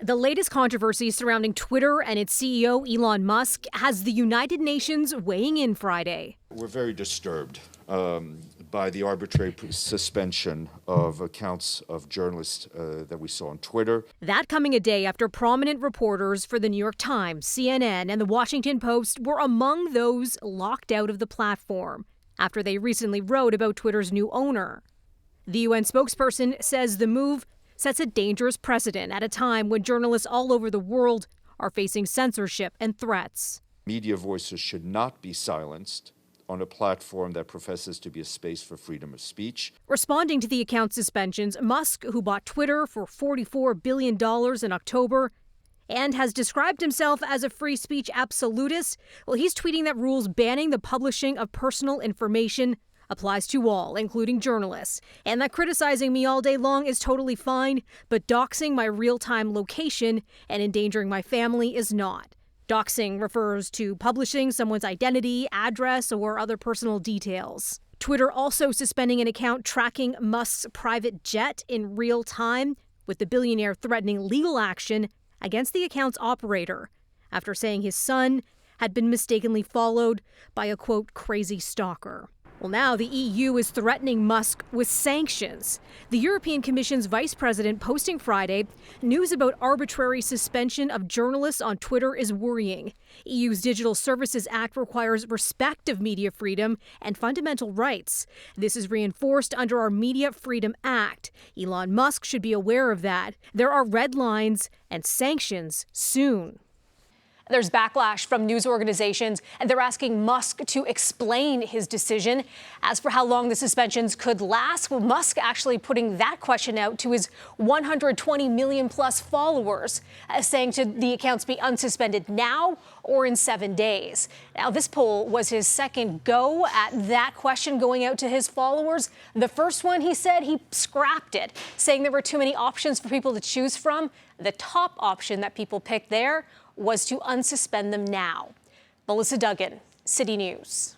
The latest controversy surrounding Twitter and its CEO, Elon Musk, has the United Nations weighing in Friday. We're very disturbed by the arbitrary suspension of accounts of journalists that we saw on Twitter. That coming a day after prominent reporters for the New York Times, CNN, and the Washington Post were among those locked out of the platform after they recently wrote about Twitter's new owner. The UN spokesperson says the move sets a dangerous precedent at a time when journalists all over the world are facing censorship and threats. Media voices should not be silenced on a platform that professes to be a space for freedom of speech. Responding to the account suspensions, Musk, who bought Twitter for $44 billion in October and has described himself as a free speech absolutist, well, he's tweeting that rules banning the publishing of personal information applies to all, including journalists, and that criticizing me all day long is totally fine, but doxing my real-time location and endangering my family is not. Doxing refers to publishing someone's identity, address, or other personal details. Twitter also suspending an account tracking Musk's private jet in real time, with the billionaire threatening legal action against the account's operator after saying his son had been mistakenly followed by a, quote, crazy stalker. Well, now the EU is threatening Musk with sanctions. The European Commission's vice president posting Friday, news about arbitrary suspension of journalists on Twitter is worrying. EU's Digital Services Act requires respect of media freedom and fundamental rights. This is reinforced under our Media Freedom Act. Elon Musk should be aware of that. There are red lines and sanctions soon. There's backlash from news organizations, and they're asking Musk to explain his decision. As for how long the suspensions could last, well, Musk actually putting that question out to his 120 million plus followers, saying should the accounts be unsuspended now or in 7 days. Now, this poll was his second go at that question going out to his followers. The first one, he said he scrapped it, saying there were too many options for people to choose from. The top option that people picked there was to unsuspend them now. Melissa Duggan, City News.